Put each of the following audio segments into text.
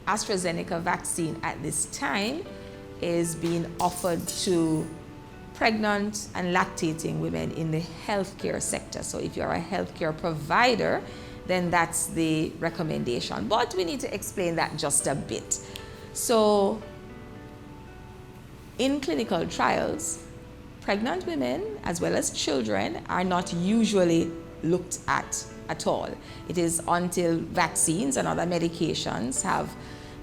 AstraZeneca vaccine at this time is being offered to pregnant and lactating women in the healthcare sector. So if you're a healthcare provider, then that's the recommendation. But we need to explain that just a bit. So in clinical trials, pregnant women as well as children are not usually looked at all. It is until vaccines and other medications have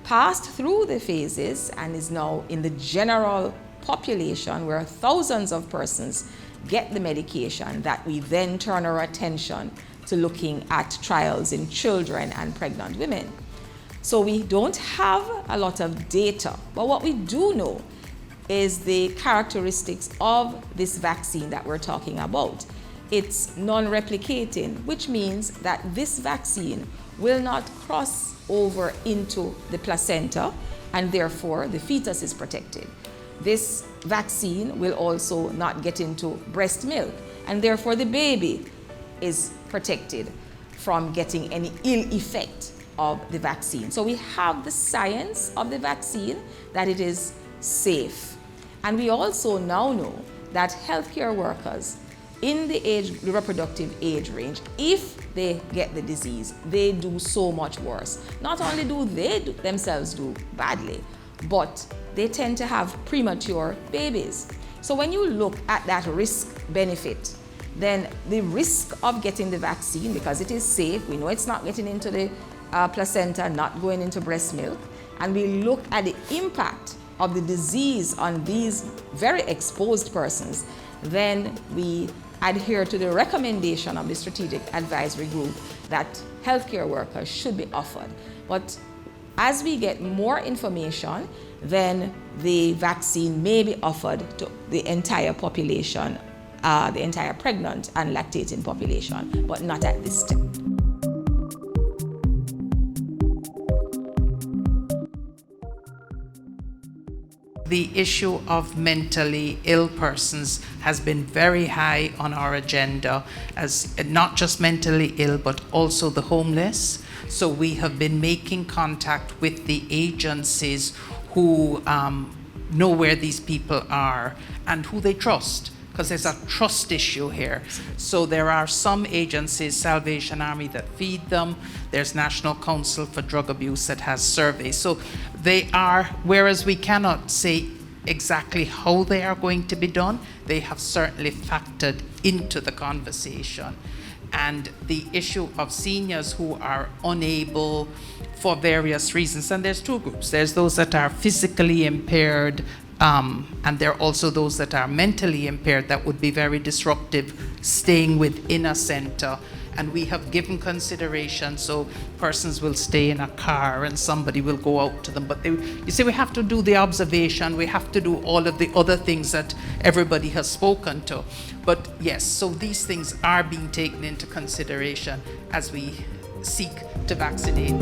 passed through the phases and is now in the general population where thousands of persons get the medication that we then turn our attention to looking at trials in children and pregnant women. So we don't have a lot of data, but what we do know is the characteristics of this vaccine that we're talking about. It's non-replicating, which means that this vaccine will not cross over into the placenta, and therefore the fetus is protected. This vaccine will also not get into breast milk, and therefore the baby is protected from getting any ill effect of the vaccine. So we have the science of the vaccine that it is safe. And we also now know that healthcare workers in the reproductive age range, if they get the disease, they do so much worse. Not only do they themselves do badly, but they tend to have premature babies. So when you look at that risk benefit, then the risk of getting the vaccine, because it is safe, we know it's not getting into the placenta, not going into breast milk, and we look at the impact of the disease on these very exposed persons, then we adhere to the recommendation of the Strategic Advisory Group that healthcare workers should be offered. But as we get more information, then the vaccine may be offered to the entire population, the entire pregnant and lactating population, but not at this time. The issue of mentally ill persons has been very high on our agenda, as not just mentally ill, but also the homeless. So we have been making contact with the agencies who know where these people are and who they trust, because there's a trust issue here. So there are some agencies, Salvation Army, that feed them. There's National Council for Drug Abuse that has surveys. So they are, whereas we cannot say exactly how they are going to be done, they have certainly factored into the conversation. And the issue of seniors who are unable for various reasons, and there's two groups. There's those that are physically impaired, and there are also those that are mentally impaired that would be very disruptive staying within a center. And we have given consideration, so persons will stay in a car and somebody will go out to them. But you see, we have to do the observation, we have to do all of the other things that everybody has spoken to. But yes, so these things are being taken into consideration as we seek to vaccinate.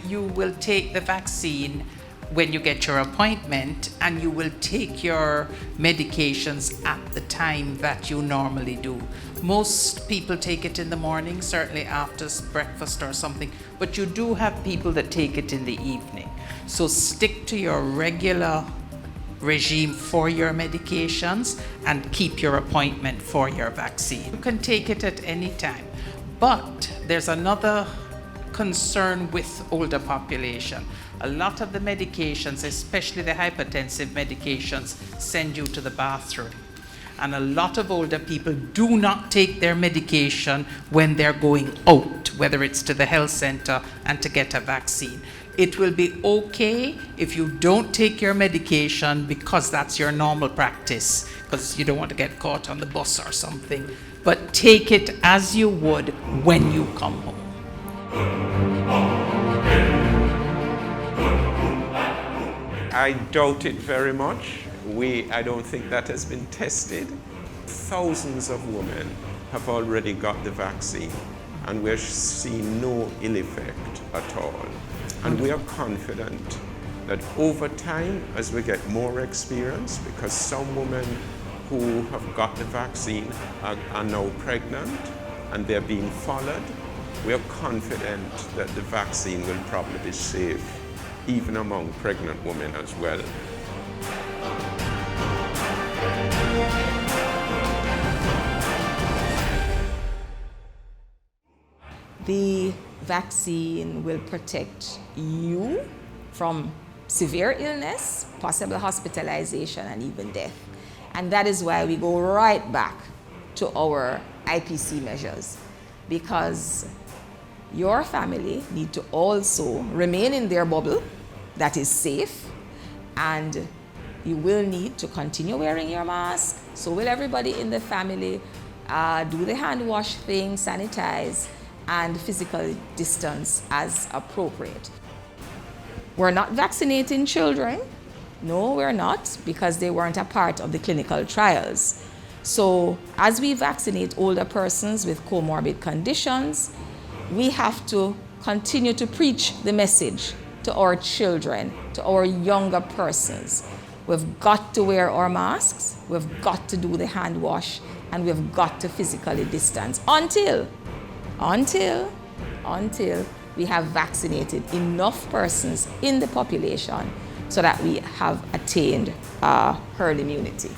You will take the vaccine when you get your appointment, and you will take your medications at the time that you normally do. Most people take it in the morning, certainly after breakfast or something, but you do have people that take it in the evening. So stick to your regular regime for your medications and keep your appointment for your vaccine. You can take it at any time, but there's another concern with older population. A lot of the medications, especially the hypertensive medications, send you to the bathroom. And a lot of older people do not take their medication when they're going out, whether it's to the health center and to get a vaccine. It will be okay if you don't take your medication because that's your normal practice, because you don't want to get caught on the bus or something. But take it as you would when you come home. I doubt it very much. I don't think that has been tested. Thousands of women have already got the vaccine, and we're seeing no ill effect at all. And we are confident that over time, as we get more experience, because some women who have got the vaccine are now pregnant, and they're being followed, we are confident that the vaccine will probably be safe, even among pregnant women as well. The vaccine will protect you from severe illness, possible hospitalization, and even death. And that is why we go right back to our IPC measures, because your family need to also remain in their bubble that is safe, and you will need to continue wearing your mask. So will everybody in the family do the hand wash thing, sanitize, and physical distance as appropriate. We're not vaccinating children. No, we're not, because they weren't a part of the clinical trials. So as we vaccinate older persons with comorbid conditions, we have to continue to preach the message to our children, to our younger persons. We've got to wear our masks, we've got to do the hand wash, and we've got to physically distance until we have vaccinated enough persons in the population so that we have attained herd immunity.